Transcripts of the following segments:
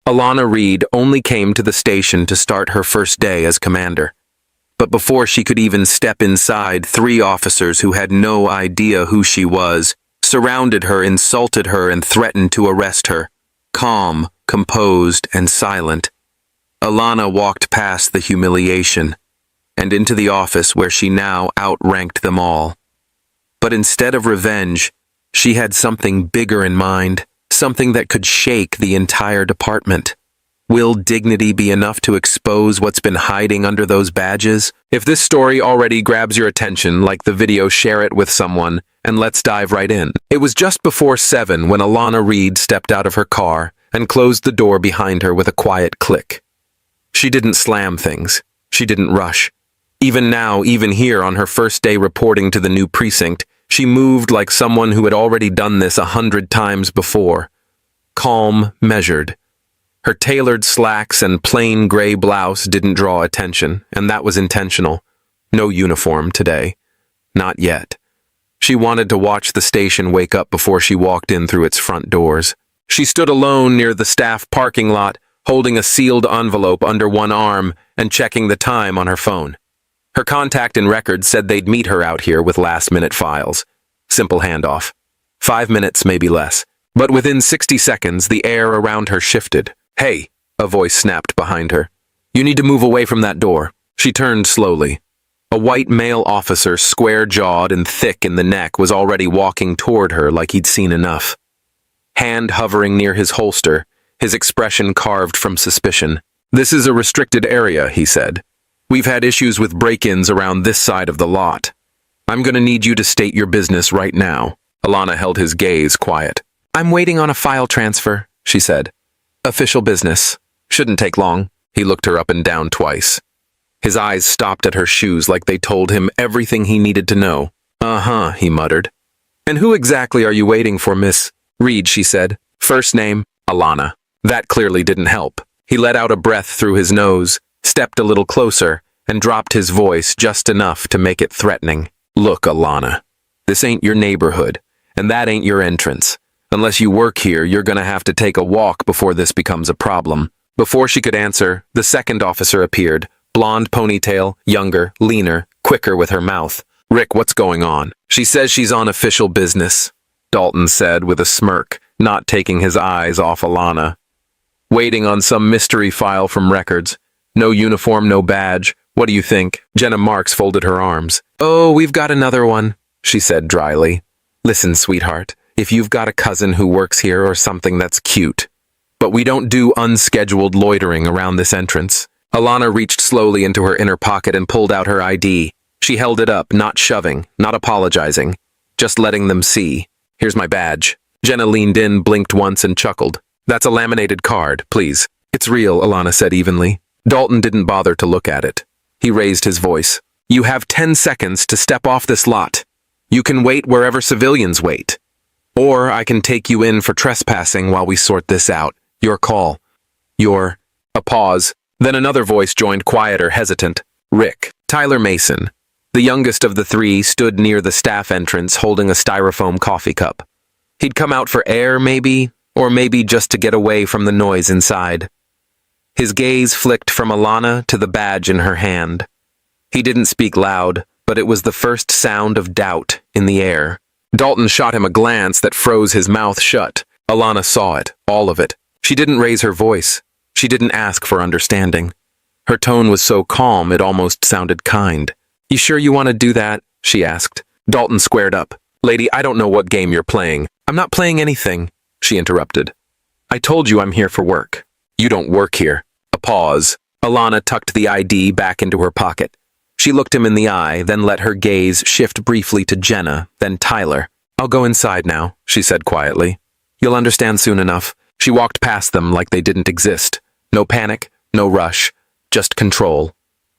Alana Reed only came to the station to start her first day as commander. But before she could even step inside, 3 officers who had no idea who she was surrounded her, insulted her, and threatened to arrest her. Calm, composed, and silent, Alana walked past the humiliation and into the office where she now outranked them all. But instead of revenge, she had something bigger in mind, something that could shake the entire department. Will dignity be enough to expose what's been hiding under those badges? If this story already grabs your attention, like the video, share it with someone, and let's dive right in. It was just before 7 when Alana Reed stepped out of her car and closed the door behind her with a quiet click. She didn't slam things. She didn't rush. Even now, even here on her first day reporting to the new precinct, she moved like someone who had already done this 100 times before. Calm, measured. Her tailored slacks and plain gray blouse didn't draw attention, and that was intentional. No uniform today. Not yet. She wanted to watch the station wake up before she walked in through its front doors. She stood alone near the staff parking lot, holding a sealed envelope under one arm and checking the time on her phone. Her contact in records said they'd meet her out here with last-minute files. Simple handoff. 5 minutes, maybe less. But within 60 seconds, the air around her shifted. "Hey," a voice snapped behind her. "You need to move away from that door." She turned slowly. A white male officer, square-jawed and thick in the neck, was already walking toward her like he'd seen enough. Hand hovering near his holster, his expression carved from suspicion. "This is a restricted area," he said. "We've had issues with break-ins around this side of the lot. I'm gonna need you to state your business right now." Alana held his gaze quiet. "I'm waiting on a file transfer," she said. "Official business. Shouldn't take long." He looked her up and down twice. His eyes stopped at her shoes like they told him everything he needed to know. "Uh-huh," he muttered. "And who exactly are you waiting for, Miss Reed?" she said. "First name, Alana." That clearly didn't help. He let out a breath through his nose, stepped a little closer, and dropped his voice just enough to make it threatening. "Look, Alana, this ain't your neighborhood, and that ain't your entrance. Unless you work here, you're gonna have to take a walk before this becomes a problem." Before she could answer, the second officer appeared, blonde ponytail, younger, leaner, quicker with her mouth. "Rick, what's going on?" "She says she's on official business," Dalton said with a smirk, not taking his eyes off Alana. "Waiting on some mystery file from records. No uniform, no badge. What do you think?" Jenna Marks folded her arms. "Oh, we've got another one," she said dryly. "Listen, sweetheart, if you've got a cousin who works here or something, that's cute. But we don't do unscheduled loitering around this entrance." Alana reached slowly into her inner pocket and pulled out her ID. She held it up, not shoving, not apologizing, just letting them see. "Here's my badge." Jenna leaned in, blinked once, and chuckled. "That's a laminated card, please." "It's real," Alana said evenly. Dalton didn't bother to look at it. He raised his voice. "You have 10 seconds to step off this lot. You can wait wherever civilians wait. Or I can take you in for trespassing while we sort this out. Your call." A pause. Then another voice joined, quieter, hesitant. "Rick." Tyler Mason, the youngest of the 3, stood near the staff entrance holding a styrofoam coffee cup. He'd come out for air, maybe, or maybe just to get away from the noise inside. His gaze flicked from Alana to the badge in her hand. He didn't speak loud, but it was the first sound of doubt in the air. Dalton shot him a glance that froze his mouth shut. Alana saw it, all of it. She didn't raise her voice. She didn't ask for understanding. Her tone was so calm it almost sounded kind. "You sure you want to do that?" she asked. Dalton squared up. "Lady, I don't know what game you're playing." "I'm not playing anything," she interrupted. "I told you I'm here for work." "You don't work here." A pause. Alana tucked the ID back into her pocket. She looked him in the eye, then let her gaze shift briefly to Jenna, then Tyler. "I'll go inside now," she said quietly. "You'll understand soon enough." She walked past them like they didn't exist. No panic, no rush, just control.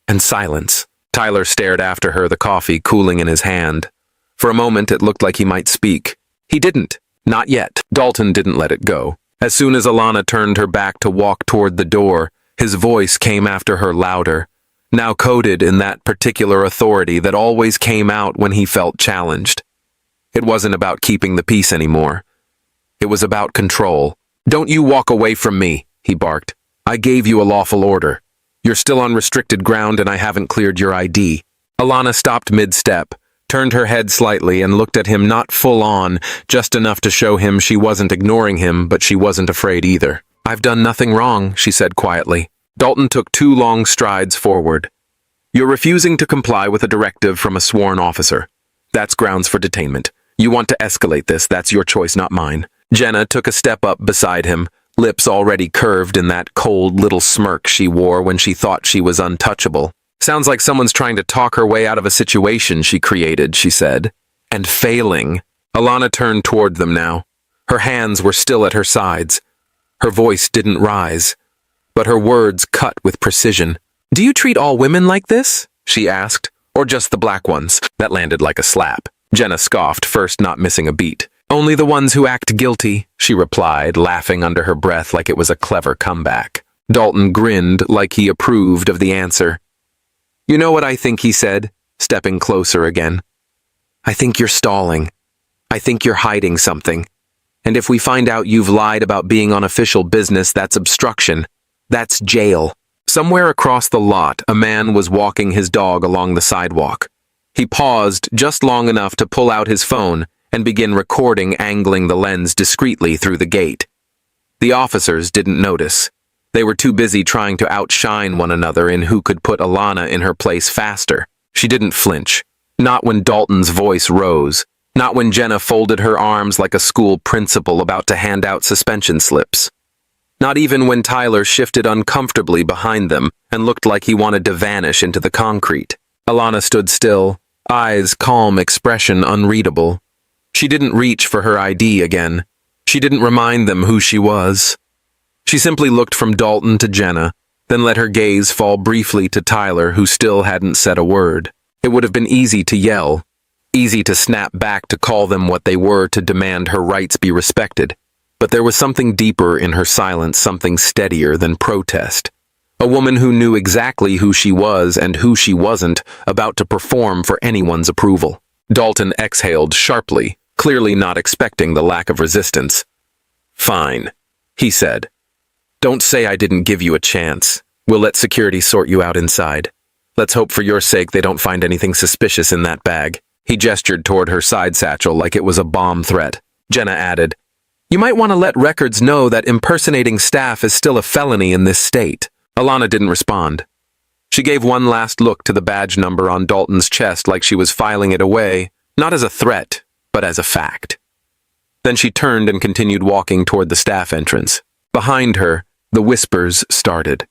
And silence. Tyler stared after her, the coffee cooling in his hand. For a moment, it looked like he might speak. He didn't. Not yet. Dalton didn't let it go. As soon as Alana turned her back to walk toward the door, his voice came after her louder, now coded in that particular authority that always came out when he felt challenged. It wasn't about keeping the peace anymore. It was about control. "Don't you walk away from me," he barked. I gave you a lawful order. You're still on restricted ground and I haven't cleared your ID. Alana stopped mid-step, turned her head slightly and looked at him not full on, just enough to show him she wasn't ignoring him, but she wasn't afraid either. I've done nothing wrong, she said quietly. Dalton took 2 long strides forward. You're refusing to comply with a directive from a sworn officer. That's grounds for detainment. You want to escalate this, that's your choice, not mine. Jenna took a step up beside him, lips already curved in that cold little smirk she wore when she thought she was untouchable. Sounds like someone's trying to talk her way out of a situation she created, she said. And failing. Alana turned toward them now. Her hands were still at her sides. Her voice didn't rise, but her words cut with precision. Do you treat all women like this? She asked. Or just the black ones? That landed like a slap. Jenna scoffed, first not missing a beat. Only the ones who act guilty, she replied, laughing under her breath like it was a clever comeback. Dalton grinned like he approved of the answer. You know what I think, he said, stepping closer again. I think you're stalling. I think you're hiding something. And if we find out you've lied about being on official business, that's obstruction. That's jail. Somewhere across the lot, a man was walking his dog along the sidewalk. He paused just long enough to pull out his phone and begin recording, angling the lens discreetly through the gate. The officers didn't notice. They were too busy trying to outshine one another in who could put Alana in her place faster. She didn't flinch. Not when Dalton's voice rose. Not when Jenna folded her arms like a school principal about to hand out suspension slips. Not even when Tyler shifted uncomfortably behind them and looked like he wanted to vanish into the concrete. Alana stood still, eyes calm, expression unreadable. She didn't reach for her ID again. She didn't remind them who she was. She simply looked from Dalton to Jenna, then let her gaze fall briefly to Tyler, who still hadn't said a word. It would have been easy to yell, easy to snap back to call them what they were, to demand her rights be respected. But there was something deeper in her silence, something steadier than protest. A woman who knew exactly who she was and who she wasn't, about to perform for anyone's approval. Dalton exhaled sharply, clearly not expecting the lack of resistance. Fine, he said. Don't say I didn't give you a chance. We'll let security sort you out inside. Let's hope for your sake they don't find anything suspicious in that bag. He gestured toward her side satchel like it was a bomb threat. Jenna added, You might want to let records know that impersonating staff is still a felony in this state. Alana didn't respond. She gave one last look to the badge number on Dalton's chest like she was filing it away, not as a threat, but as a fact. Then she turned and continued walking toward the staff entrance. Behind her, the whispers started.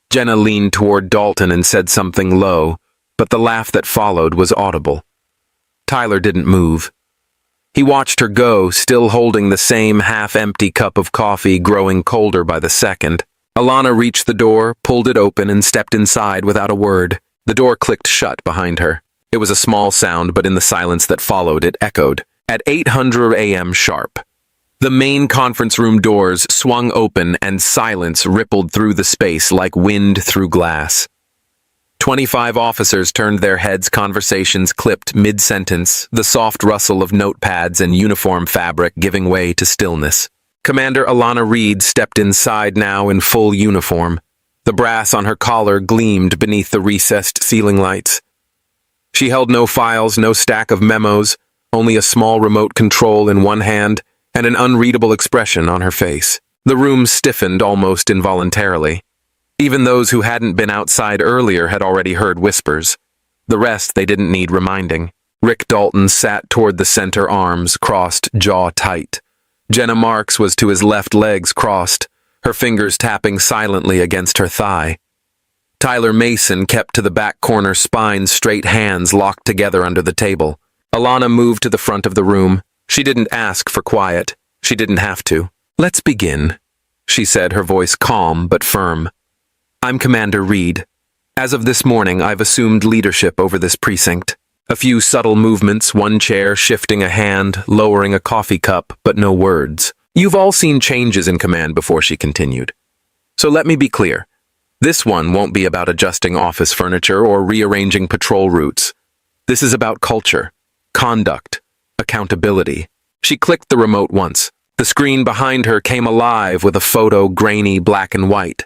Jenna leaned toward Dalton and said something low, but the laugh that followed was audible. Tyler didn't move. He watched her go, still holding the same half-empty cup of coffee, growing colder by the second. Alana reached the door, pulled it open, and stepped inside without a word. The door clicked shut behind her. It was a small sound, but in the silence that followed, it echoed. At 8:00 a.m. sharp. The main conference room doors swung open and silence rippled through the space like wind through glass. 25 officers turned their heads, conversations clipped mid-sentence, the soft rustle of notepads and uniform fabric giving way to stillness. Commander Alana Reed stepped inside now in full uniform. The brass on her collar gleamed beneath the recessed ceiling lights. She held no files, no stack of memos, only a small remote control in one hand and an unreadable expression on her face. The room stiffened almost involuntarily. Even those who hadn't been outside earlier had already heard whispers. The rest they didn't need reminding. Rick Dalton sat toward the center, arms crossed, jaw tight. Jenna Marks was to his left, legs crossed, her fingers tapping silently against her thigh. Tyler Mason kept to the back corner, spine straight, hands locked together under the table. Alana moved to the front of the room. She didn't ask for quiet. She didn't have to. Let's begin, she said, her voice calm but firm. I'm Commander Reed. As of this morning, I've assumed leadership over this precinct. A few subtle movements, one chair shifting a hand, lowering a coffee cup, but no words. You've all seen changes in command before, she continued. So let me be clear. This one won't be about adjusting office furniture or rearranging patrol routes. This is about culture, conduct, accountability. She clicked the remote once. The screen behind her came alive with a photo grainy black and white.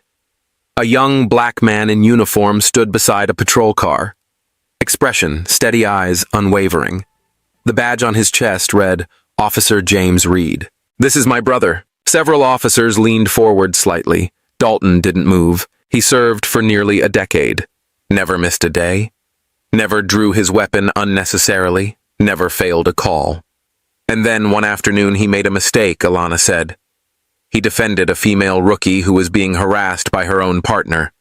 A young black man in uniform stood beside a patrol car. Expression, steady eyes, unwavering. The badge on his chest read, Officer James Reed. This is my brother. Several officers leaned forward slightly. Dalton didn't move. He served for nearly a decade. Never missed a day. Never drew his weapon unnecessarily. Never failed a call. And then one afternoon he made a mistake, Alana said. He defended a female rookie who was being harassed by her own partner.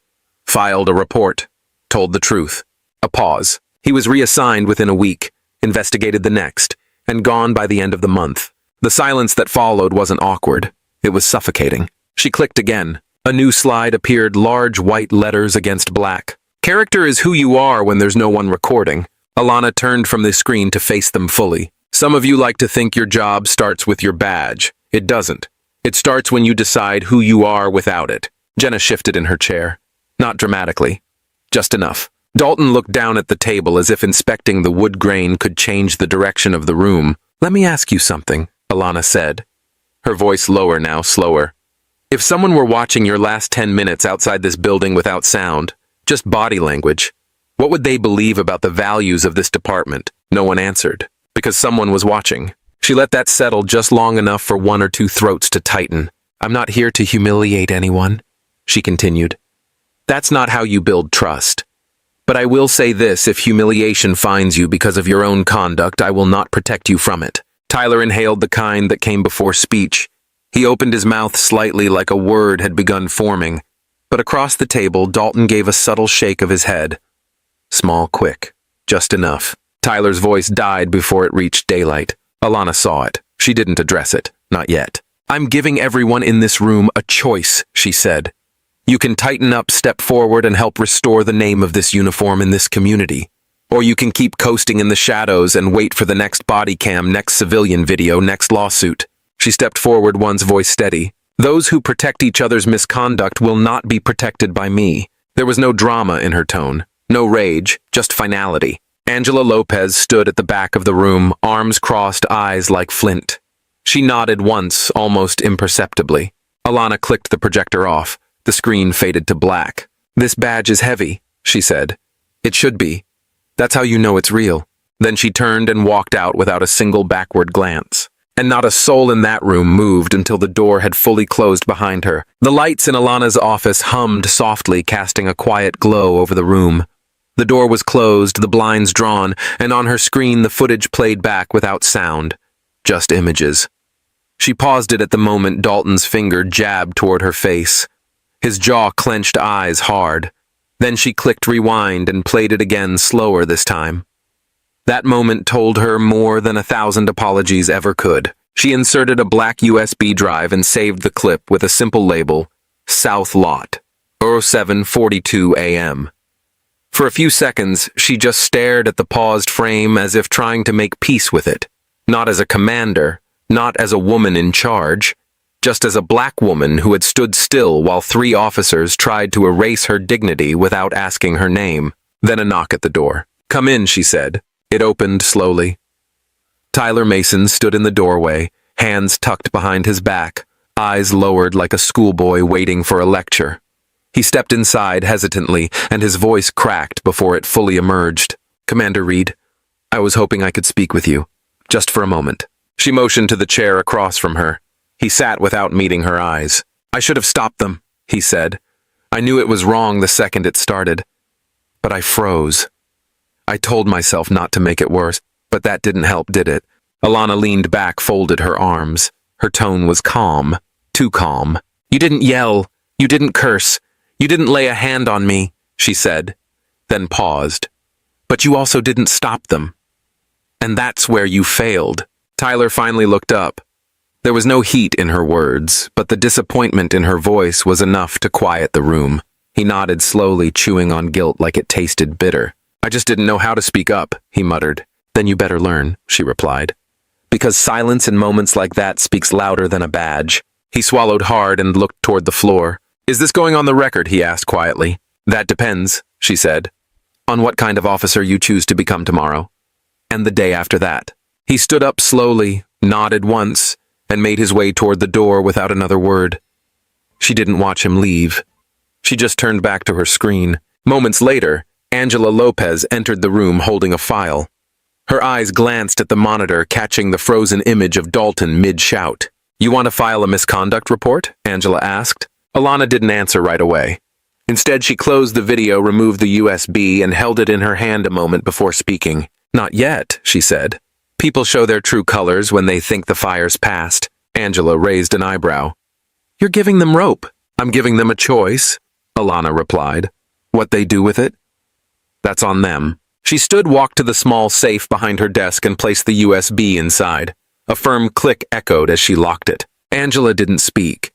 Filed a report. Told the truth. A pause. He was reassigned within a week, investigated the next, and gone by the end of the month. The silence that followed wasn't awkward. It was suffocating. She clicked again. A new slide appeared, large white letters against black. Character is who you are when there's no one recording. Alana turned from the screen to face them fully. Some of you like to think your job starts with your badge. It doesn't. It starts when you decide who you are without it. Jenna shifted in her chair. Not dramatically. Just enough. Dalton looked down at the table as if inspecting the wood grain could change the direction of the room. Let me ask you something, Alana said. Her voice lower now, slower. If someone were watching your last 10 minutes outside this building without sound, just body language, what would they believe about the values of this department? No one answered. Because someone was watching. She let that settle just long enough for one or two throats to tighten. I'm not here to humiliate anyone, she continued. That's not how you build trust. But I will say this, if humiliation finds you because of your own conduct, I will not protect you from it. Tyler inhaled the kind that came before speech. He opened his mouth slightly like a word had begun forming. But across the table, Dalton gave a subtle shake of his head. Small, quick. Just enough. Tyler's voice died before it reached daylight. Alana saw it. She didn't address it. Not yet. I'm giving everyone in this room a choice, she said. You can tighten up, step forward, and help restore the name of this uniform in this community. Or you can keep coasting in the shadows and wait for the next body cam, next civilian video, next lawsuit. She stepped forward, one's voice steady. Those who protect each other's misconduct will not be protected by me. There was no drama in her tone. No rage, just finality. Angela Lopez stood at the back of the room, arms crossed, eyes like flint. She nodded once, almost imperceptibly. Alana clicked the projector off. The screen faded to black. This badge is heavy, she said. It should be. That's how you know it's real. Then she turned and walked out without a single backward glance. And not a soul in that room moved until the door had fully closed behind her. The lights in Alana's office hummed softly, casting a quiet glow over the room. The door was closed, the blinds drawn, and on her screen the footage played back without sound. Just images. She paused it at the moment Dalton's finger jabbed toward her face. His jaw clenched, eyes hard. Then she clicked rewind and played it again, slower this time. That moment told her more than 1,000 apologies ever could. She inserted a black USB drive and saved the clip with a simple label, South Lot, 07:42 a.m. For a few seconds, she just stared at the paused frame as if trying to make peace with it. Not as a commander, not as a woman in charge, just as a black woman who had stood still while 3 officers tried to erase her dignity without asking her name. Then a knock at the door. Come in, she said. It opened slowly. Tyler Mason stood in the doorway, hands tucked behind his back, eyes lowered like a schoolboy waiting for a lecture. He stepped inside hesitantly, and his voice cracked before it fully emerged. Commander Reed, I was hoping I could speak with you. Just for a moment. She motioned to the chair across from her. He sat without meeting her eyes. I should have stopped them, he said. I knew it was wrong the second it started. But I froze. I told myself not to make it worse, but that didn't help, did it? Alana leaned back, folded her arms. Her tone was calm, too calm. You didn't yell. You didn't curse. You didn't lay a hand on me, she said, then paused. But you also didn't stop them. And that's where you failed. Tyler finally looked up. There was no heat in her words, but the disappointment in her voice was enough to quiet the room. He nodded slowly, chewing on guilt like it tasted bitter. I just didn't know how to speak up, he muttered. Then you better learn, she replied. Because silence in moments like that speaks louder than a badge. He swallowed hard and looked toward the floor. Is this going on the record? He asked quietly. That depends, she said. On what kind of officer you choose to become tomorrow. And the day after that. He stood up slowly, nodded once, and made his way toward the door without another word. She didn't watch him leave. She just turned back to her screen. Moments later, Angela Lopez entered the room holding a file. Her eyes glanced at the monitor, catching the frozen image of Dalton mid-shout. "You want to file a misconduct report?" Angela asked. Alana didn't answer right away. Instead, she closed the video, removed the USB, and held it in her hand a moment before speaking. "Not yet," she said. "People show their true colors when they think the fire's past." Angela raised an eyebrow. "You're giving them rope." "I'm giving them a choice," Alana replied. "What they do with it? That's on them." She walked to the small safe behind her desk and placed the USB inside. A firm click echoed as she locked it. Angela didn't speak.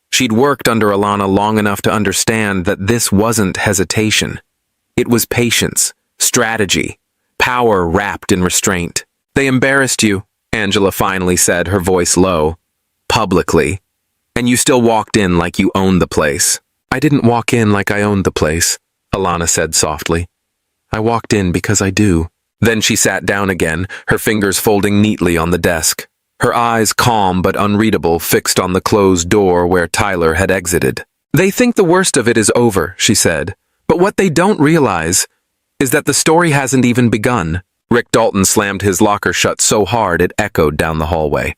She'd worked under Alana long enough to understand that this wasn't hesitation. It was patience, strategy, power wrapped in restraint. "They embarrassed you," Angela finally said, her voice low. "Publicly. And you still walked in like you owned the place." "I didn't walk in like I owned the place," Alana said softly. "I walked in because I do." Then she sat down again, her fingers folding neatly on the desk. Her eyes, calm but unreadable, fixed on the closed door where Tyler had exited. "They think the worst of it is over," she said. "But what they don't realize is that the story hasn't even begun." Rick Dalton slammed his locker shut so hard it echoed down the hallway.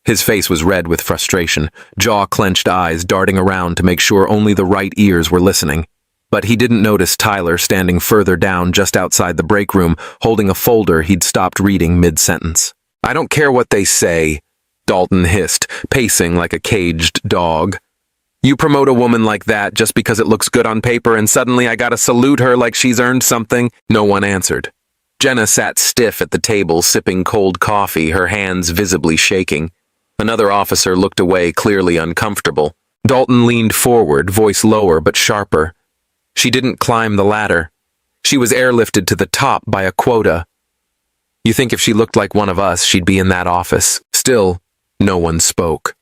His face was red with frustration, jaw-clenched eyes darting around to make sure only the right ears were listening. But he didn't notice Tyler standing further down just outside the break room, holding a folder he'd stopped reading mid-sentence. "I don't care what they say," Dalton hissed, pacing like a caged dog. "You promote a woman like that just because it looks good on paper and suddenly I gotta salute her like she's earned something?" No one answered. Jenna sat stiff at the table, sipping cold coffee, her hands visibly shaking. Another officer looked away, clearly uncomfortable. Dalton leaned forward, voice lower but sharper. She didn't climb the ladder. She was airlifted to the top by a quota. You think if she looked like one of us, she'd be in that office. Still, no one spoke.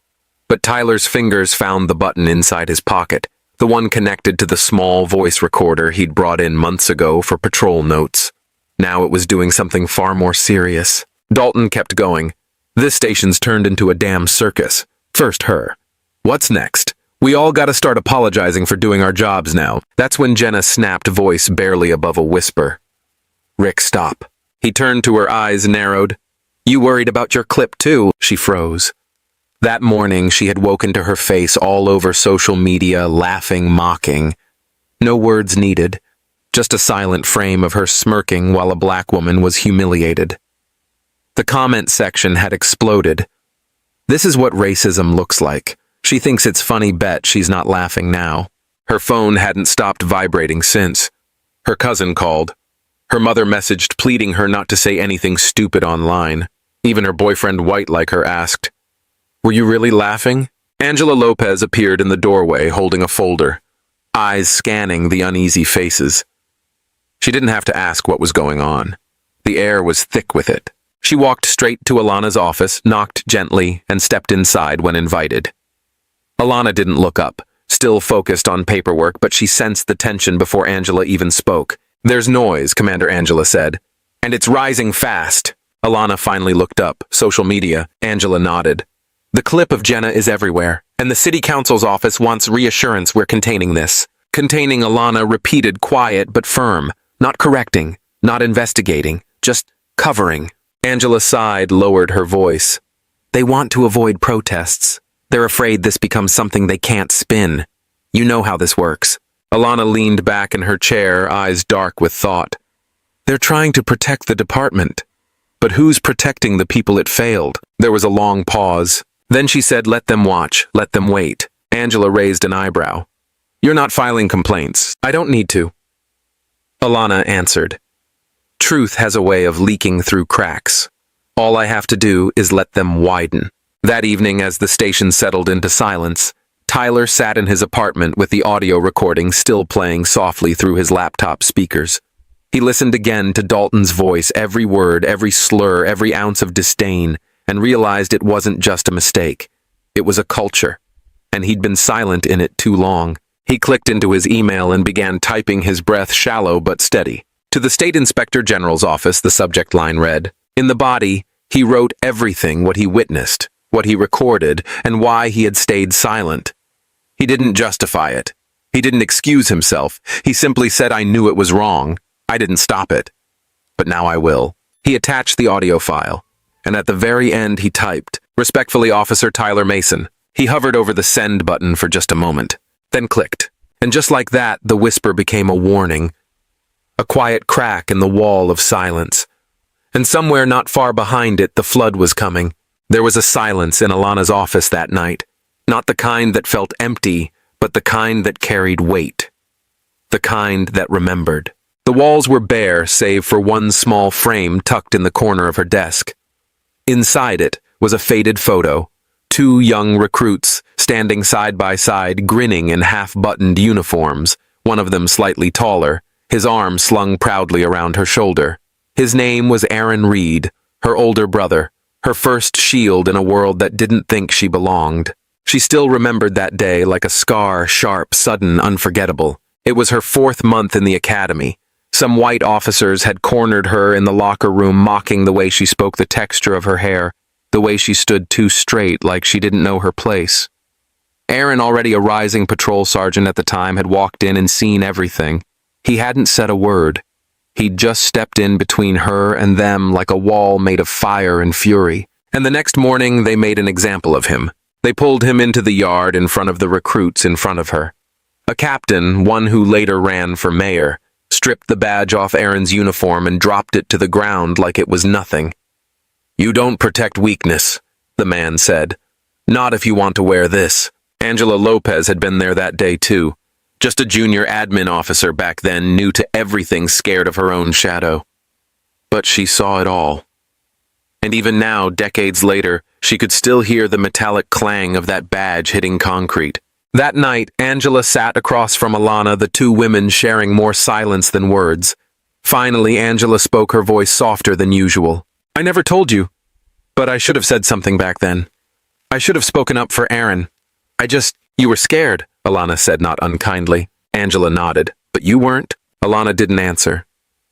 But Tyler's fingers found the button inside his pocket, the one connected to the small voice recorder he'd brought in months ago for patrol notes. Now it was doing something far more serious. Dalton kept going. This station's turned into a damn circus. First her. What's next? We all gotta start apologizing for doing our jobs now. That's when Jenna snapped, voice barely above a whisper. "Rick, stop." He turned to her, eyes narrowed. "You worried about your clip too?" She froze. That morning she had woken to her face all over social media, laughing, mocking. No words needed. Just a silent frame of her smirking while a black woman was humiliated. The comment section had exploded. This is what racism looks like. She thinks it's funny, bet she's not laughing now. Her phone hadn't stopped vibrating since. Her cousin called. Her mother messaged pleading her not to say anything stupid online. Even her boyfriend, white like her, asked, "Were you really laughing?" Angela Lopez appeared in the doorway holding a folder, eyes scanning the uneasy faces. She didn't have to ask what was going on. The air was thick with it. She walked straight to Alana's office, knocked gently, and stepped inside when invited. Alana didn't look up, still focused on paperwork, but she sensed the tension before Angela even spoke. "There's noise," Commander Angela said. "And it's rising fast." Alana finally looked up. "Social media." Angela nodded. "The clip of Jenna is everywhere, and the city council's office wants reassurance we're containing this." Containing, Alana repeated, quiet but firm. Not correcting, not investigating, just covering. Angela sighed, lowered her voice. "They want to avoid protests. They're afraid this becomes something they can't spin. You know how this works." Alana leaned back in her chair, eyes dark with thought. "They're trying to protect the department. But who's protecting the people it failed?" There was a long pause. Then she said, "Let them watch, let them wait." Angela raised an eyebrow. "You're not filing complaints. I don't need to." Alana answered. "Truth has a way of leaking through cracks. All I have to do is let them widen." That evening, as the station settled into silence, Tyler sat in his apartment with the audio recording still playing softly through his laptop speakers. He listened again to Dalton's voice, every word, every slur, every ounce of disdain, and realized it wasn't just a mistake. It was a culture, and he'd been silent in it too long. He clicked into his email and began typing, his breath shallow but steady. To the State Inspector General's office, the subject line read. In the body, he wrote everything what he witnessed. what he recorded, and why he had stayed silent. He didn't justify it. He didn't excuse himself. He simply said, "I knew it was wrong. I didn't stop it. But now I will." He attached the audio file, and at the very end he typed, "Respectfully, Officer Tyler Mason." He hovered over the send button for just a moment, then clicked. And just like that, the whisper became a warning. A quiet crack in the wall of silence. And somewhere not far behind it, the flood was coming. There was a silence in Alana's office that night. Not the kind that felt empty, but the kind that carried weight. The kind that remembered. The walls were bare, save for one small frame tucked in the corner of her desk. Inside it was a faded photo. Two young recruits, standing side by side, grinning in half-buttoned uniforms, one of them slightly taller, his arm slung proudly around her shoulder. His name was Aaron Reed, her older brother, her first shield in a world that didn't think she belonged. She still remembered that day like a scar, sharp, sudden, unforgettable. It was her 4th month in the academy. Some white officers had cornered her in the locker room, mocking the way she spoke, the texture of her hair, the way she stood too straight, like she didn't know her place. Aaron, already a rising patrol sergeant at the time, had walked in and seen everything. He hadn't said a word. He'd just stepped in between her and them like a wall made of fire and fury. And the next morning, they made an example of him. They pulled him into the yard in front of the recruits in front of her. A captain, one who later ran for mayor, stripped the badge off Aaron's uniform and dropped it to the ground like it was nothing. "You don't protect weakness," the man said. "Not if you want to wear this." Angela Lopez had been there that day too. Just a junior admin officer back then, new to everything, scared of her own shadow. But she saw it all. And even now, decades later, she could still hear the metallic clang of that badge hitting concrete. That night, Angela sat across from Alana, the two women sharing more silence than words. Finally, Angela spoke, her voice softer than usual. "I never told you, but I should have said something back then. I should have spoken up for Aaron. You were scared," Alana said, not unkindly. Angela nodded. "But you weren't?" Alana didn't answer.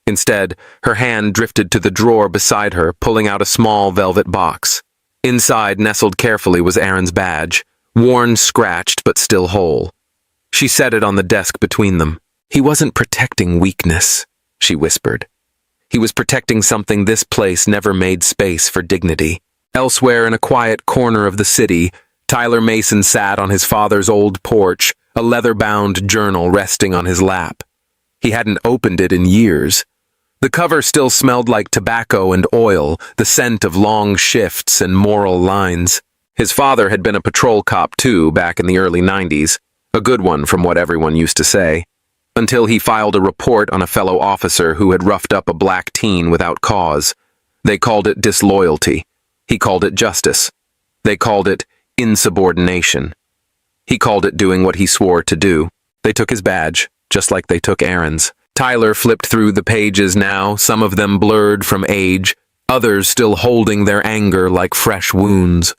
Instead, her hand drifted to the drawer beside her, pulling out a small velvet box. Inside, nestled carefully, was Aaron's badge, worn, scratched, but still whole. She set it on the desk between them. "He wasn't protecting weakness," she whispered. "He was protecting something this place never made space for dignity." Elsewhere, in a quiet corner of the city, Tyler Mason sat on his father's old porch, a leather-bound journal resting on his lap. He hadn't opened it in years. The cover still smelled like tobacco and oil, the scent of long shifts and moral lines. His father had been a patrol cop too, back in the early 90s, a good one from what everyone used to say, until he filed a report on a fellow officer who had roughed up a black teen without cause. They called it disloyalty. He called it justice. They called it insubordination. He called it doing what he swore to do. They took his badge, just like they took Aaron's. Tyler flipped through the pages now, some of them blurred from age, others still holding their anger like fresh wounds.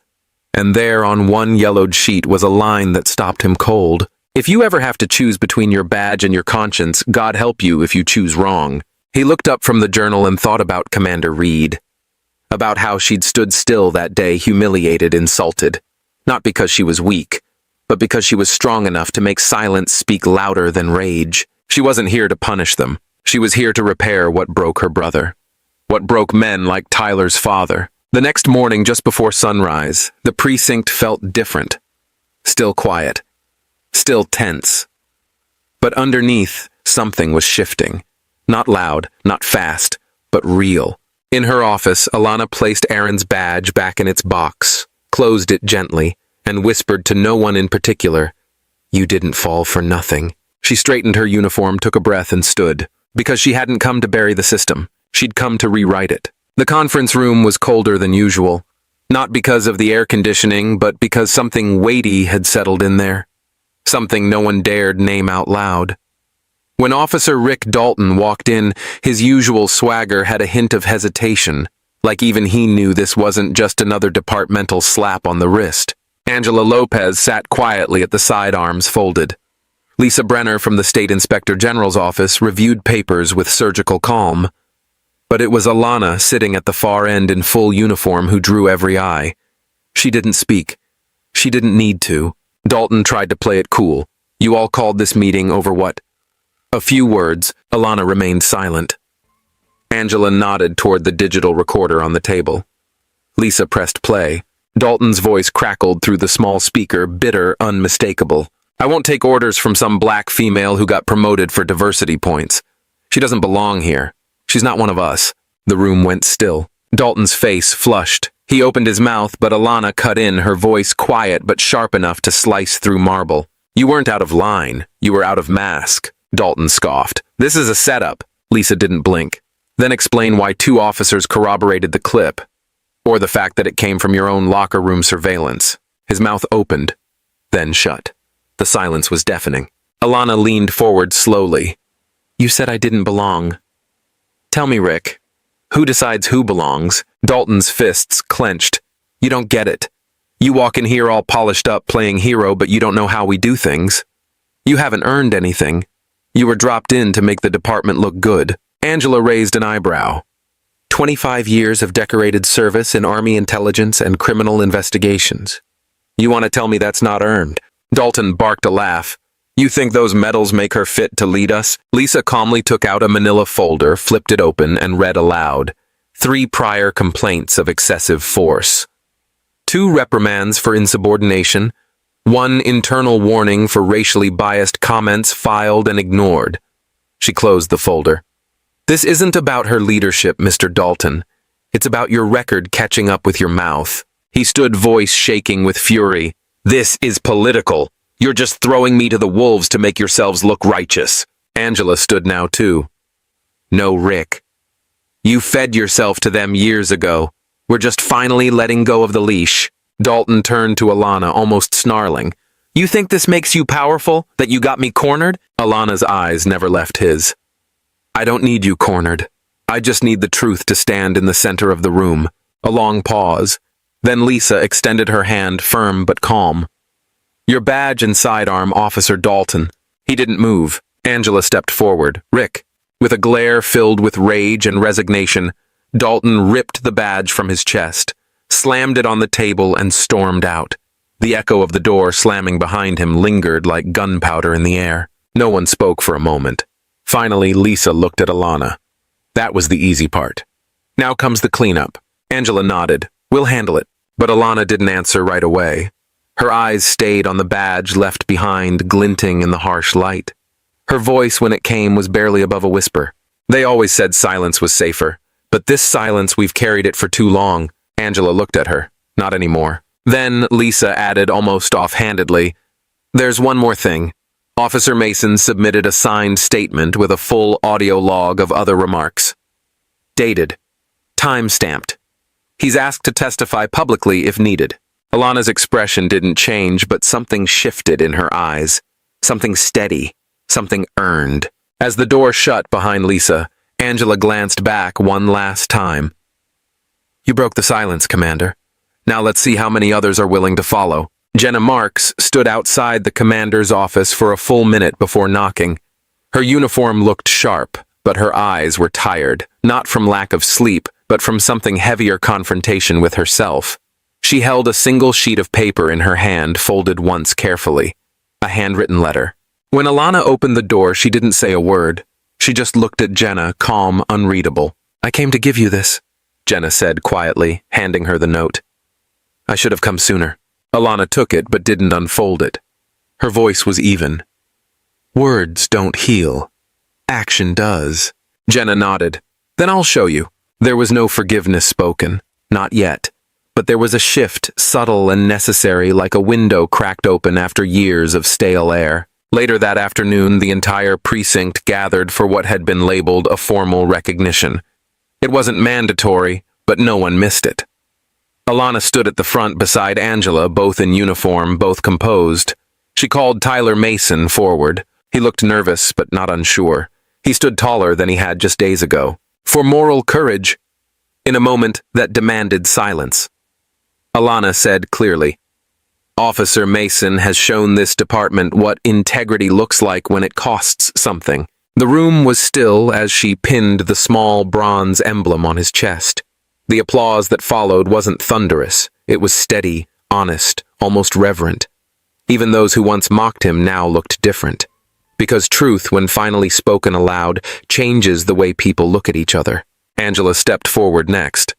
And there on one yellowed sheet was a line that stopped him cold. "If you ever have to choose between your badge and your conscience, God help you if you choose wrong." He looked up from the journal and thought about Commander Reed. About how she'd stood still that day, humiliated, insulted. Not because she was weak, but because she was strong enough to make silence speak louder than rage. She wasn't here to punish them. She was here to repair what broke her brother. What broke men like Tyler's father. The next morning, just before sunrise, the precinct felt different. Still quiet. Still tense. But underneath, something was shifting. Not loud, not fast, but real. In her office, Alana placed Aaron's badge back in its box, closed it gently, and whispered to no one in particular, "You didn't fall for nothing." She straightened her uniform, took a breath, and stood. Because she hadn't come to bury the system. She'd come to rewrite it. The conference room was colder than usual. Not because of the air conditioning, but because something weighty had settled in there. Something no one dared name out loud. When Officer Rick Dalton walked in, his usual swagger had a hint of hesitation, like even he knew this wasn't just another departmental slap on the wrist. Angela Lopez sat quietly at the sidearms folded. Lisa Brenner from the State Inspector General's office reviewed papers with surgical calm. But it was Alana sitting at the far end in full uniform who drew every eye. She didn't speak. She didn't need to. Dalton tried to play it cool. You all called this meeting over what? A few words. Alana remained silent. Angela nodded toward the digital recorder on the table. Lisa pressed play. Dalton's voice crackled through the small speaker, bitter, unmistakable. I won't take orders from some black female who got promoted for diversity points. She doesn't belong here. She's not one of us. The room went still. Dalton's face flushed. He opened his mouth, but Alana cut in, her voice quiet but sharp enough to slice through marble. You weren't out of line. You were out of mask. Dalton scoffed. This is a setup. Lisa didn't blink. Then explain why 2 officers corroborated the clip. Or the fact that it came from your own locker room surveillance. His mouth opened, then shut. The silence was deafening. Alana leaned forward slowly. You said I didn't belong. Tell me, Rick, who decides who belongs? Dalton's fists clenched. You don't get it. You walk in here all polished up playing hero, but you don't know how we do things. You haven't earned anything. You were dropped in to make the department look good. Angela raised an eyebrow. 25 years of decorated service in Army intelligence and criminal investigations. You want to tell me that's not earned? Dalton barked a laugh. You think those medals make her fit to lead us? Lisa calmly took out a manila folder, flipped it open, and read aloud. 3 prior complaints of excessive force. 2 reprimands for insubordination. 1 internal warning for racially biased comments filed and ignored. She closed the folder. This isn't about her leadership, Mr. Dalton. It's about your record catching up with your mouth. He stood, voice shaking with fury. This is political. You're just throwing me to the wolves to make yourselves look righteous. Angela stood now too. No, Rick. You fed yourself to them years ago. We're just finally letting go of the leash. Dalton turned to Alana, almost snarling. You think this makes you powerful? That you got me cornered? Alana's eyes never left his. I don't need you cornered. I just need the truth to stand in the center of the room. A long pause. Then Lisa extended her hand, firm but calm. Your badge and sidearm, Officer Dalton. He didn't move. Angela stepped forward. Rick. With a glare filled with rage and resignation, Dalton ripped the badge from his chest, slammed it on the table, and stormed out. The echo of the door slamming behind him lingered like gunpowder in the air. No one spoke for a moment. Finally, Lisa looked at Alana. That was the easy part. Now comes the cleanup. Angela nodded. We'll handle it. But Alana didn't answer right away. Her eyes stayed on the badge left behind, glinting in the harsh light. Her voice, when it came, was barely above a whisper. They always said silence was safer. But this silence, we've carried it for too long. Angela looked at her. Not anymore. Then Lisa added almost offhandedly, There's one more thing. Officer Mason submitted a signed statement with a full audio log of other remarks. Dated. Time-stamped. He's asked to testify publicly if needed. Alana's expression didn't change, but something shifted in her eyes. Something steady. Something earned. As the door shut behind Lisa, Angela glanced back one last time. You broke the silence, Commander. Now let's see how many others are willing to follow. Jenna Marks stood outside the commander's office for a full minute before knocking. Her uniform looked sharp, but her eyes were tired, not from lack of sleep, but from something heavier confrontation with herself. She held a single sheet of paper in her hand, folded once carefully. A handwritten letter. When Alana opened the door, she didn't say a word. She just looked at Jenna, calm, unreadable. I came to give you this, Jenna said quietly, handing her the note. I should have come sooner. Alana took it, but didn't unfold it. Her voice was even. Words don't heal. Action does. Jenna nodded. Then I'll show you. There was no forgiveness spoken. Not yet. But there was a shift, subtle and necessary, like a window cracked open after years of stale air. Later that afternoon, the entire precinct gathered for what had been labeled a formal recognition. It wasn't mandatory, but no one missed it. Alana stood at the front beside Angela, both in uniform, both composed. She called Tyler Mason forward. He looked nervous, but not unsure. He stood taller than he had just days ago. For moral courage, in a moment that demanded silence. Alana said clearly, Officer Mason has shown this department what integrity looks like when it costs something. The room was still as she pinned the small bronze emblem on his chest. The applause that followed wasn't thunderous. It was steady, honest, almost reverent. Even those who once mocked him now looked different. Because truth, when finally spoken aloud, changes the way people look at each other. Angela stepped forward next.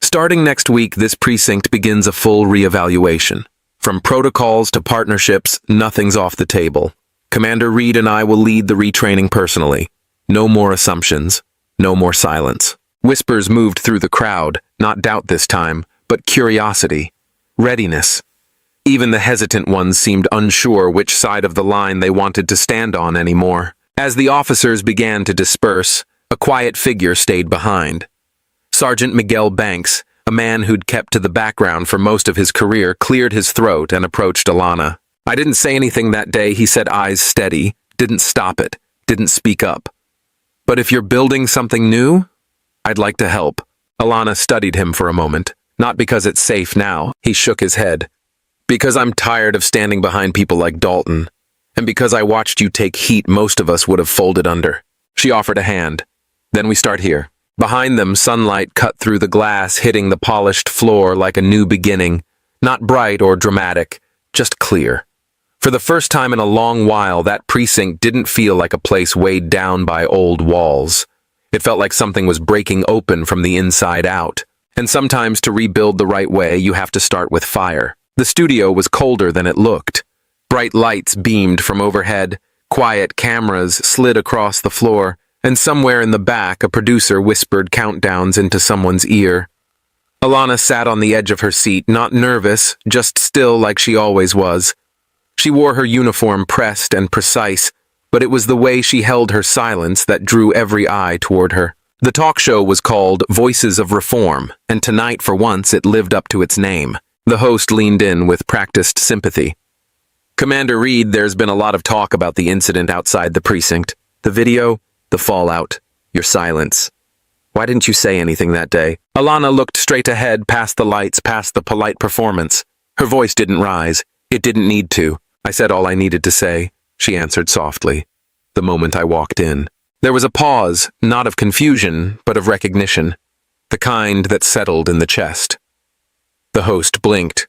Starting next week, this precinct begins a full reevaluation. From protocols to partnerships, nothing's off the table. Commander Reed and I will lead the retraining personally. No more assumptions. No more silence. Whispers moved through the crowd, not doubt this time, but curiosity. Readiness. Even the hesitant ones seemed unsure which side of the line they wanted to stand on anymore. As the officers began to disperse, a quiet figure stayed behind. Sergeant Miguel Banks, a man who'd kept to the background for most of his career, cleared his throat and approached Alana. I didn't say anything that day, he said, eyes steady, didn't stop it, didn't speak up. But if you're building something new, I'd like to help. Alana studied him for a moment. Not because it's safe now, he shook his head. Because I'm tired of standing behind people like Dalton. And because I watched you take heat most of us would have folded under. She offered a hand. Then we start here. Behind them, sunlight cut through the glass, hitting the polished floor like a new beginning. Not bright or dramatic, just clear. For the first time in a long while, that precinct didn't feel like a place weighed down by old walls. It felt like something was breaking open from the inside out. And sometimes to rebuild the right way, you have to start with fire. The studio was colder than it looked. Bright lights beamed from overhead, quiet cameras slid across the floor, and somewhere in the back a producer whispered countdowns into someone's ear. Alana sat on the edge of her seat, not nervous, just still like she always was. She wore her uniform pressed and precise, but it was the way she held her silence that drew every eye toward her. The talk show was called Voices of Reform, and tonight, for once, it lived up to its name. The host leaned in with practiced sympathy. Commander Reed, there's been a lot of talk about the incident outside the precinct. The video, the fallout, your silence. Why didn't you say anything that day? Alana looked straight ahead, past the lights, past the polite performance. Her voice didn't rise. It didn't need to. I said all I needed to say, she answered softly. The moment I walked in. There was a pause, not of confusion, but of recognition. The kind that settled in the chest. The host blinked.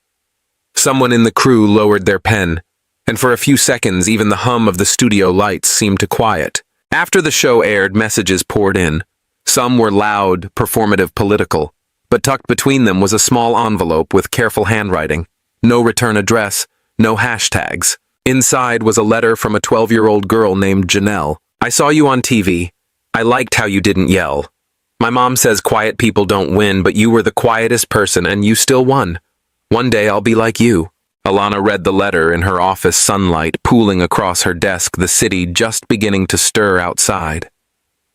Someone in the crew lowered their pen, and for a few seconds even the hum of the studio lights seemed to quiet. After the show aired, messages poured in. Some were loud, performative, political, but tucked between them was a small envelope with careful handwriting. No return address, no hashtags. Inside was a letter from a 12-year-old girl named Janelle. I saw you on TV. I liked how you didn't yell. My mom says quiet people don't win, but you were the quietest person and you still won. One day I'll be like you. Alana read the letter in her office, sunlight pooling across her desk, the city just beginning to stir outside.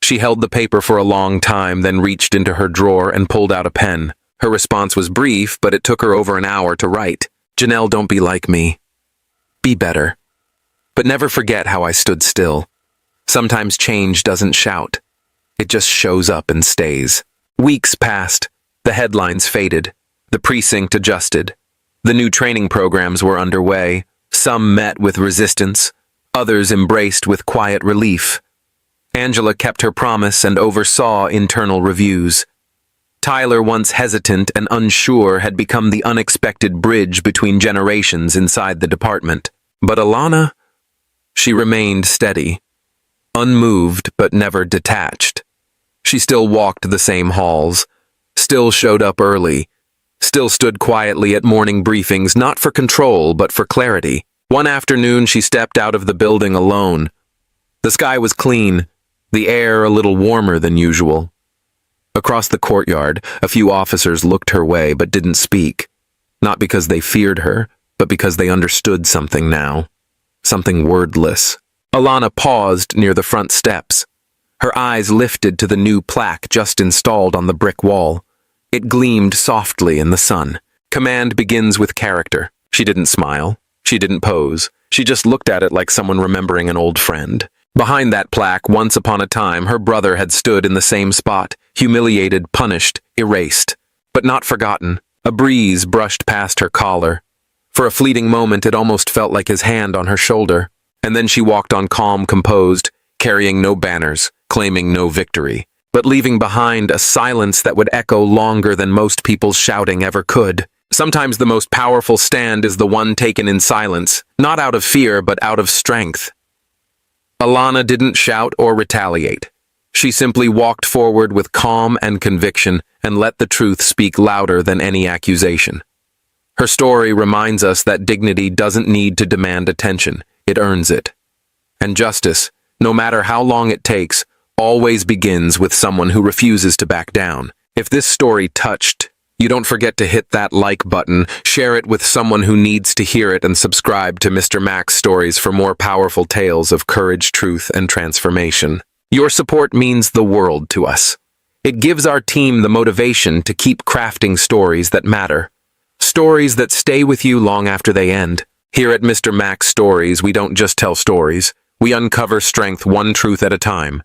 She held the paper for a long time, then reached into her drawer and pulled out a pen. Her response was brief, but it took her over an hour to write. Janelle, don't be like me. Be better. But never forget how I stood still. Sometimes change doesn't shout. It just shows up and stays. Weeks passed. The headlines faded. The precinct adjusted. The new training programs were underway. Some met with resistance. Others embraced with quiet relief. Angela kept her promise and oversaw internal reviews. Tyler, once hesitant and unsure, had become the unexpected bridge between generations inside the department. But Alana, she remained steady. Unmoved but never detached. She still walked the same halls, still showed up early, still stood quietly at morning briefings, not for control but for clarity. One afternoon she stepped out of the building alone. The sky was clean, the air a little warmer than usual. Across the courtyard, a few officers looked her way but didn't speak, not because they feared her, but because they understood something now. Something wordless. Alana paused near the front steps. Her eyes lifted to the new plaque just installed on the brick wall. It gleamed softly in the sun. Command begins with character. She didn't smile. She didn't pose. She just looked at it like someone remembering an old friend. Behind that plaque, once upon a time, her brother had stood in the same spot, humiliated, punished, erased. But not forgotten. A breeze brushed past her collar. For a fleeting moment, it almost felt like his hand on her shoulder. And then she walked on calm, composed, carrying no banners, claiming no victory, but leaving behind a silence that would echo longer than most people's shouting ever could. Sometimes the most powerful stand is the one taken in silence, not out of fear, but out of strength. Alana didn't shout or retaliate. She simply walked forward with calm and conviction and let the truth speak louder than any accusation. Her story reminds us that dignity doesn't need to demand attention, it earns it. And justice, no matter how long it takes, always begins with someone who refuses to back down. If this story touched you, don't forget to hit that like button, share it with someone who needs to hear it, and subscribe to Mr. Max Stories for more powerful tales of courage, truth, and transformation. Your support means the world to us. It gives our team the motivation to keep crafting stories that matter. Stories that stay with you long after they end. Here at Mr. Max Stories, we don't just tell stories. We uncover strength one truth at a time.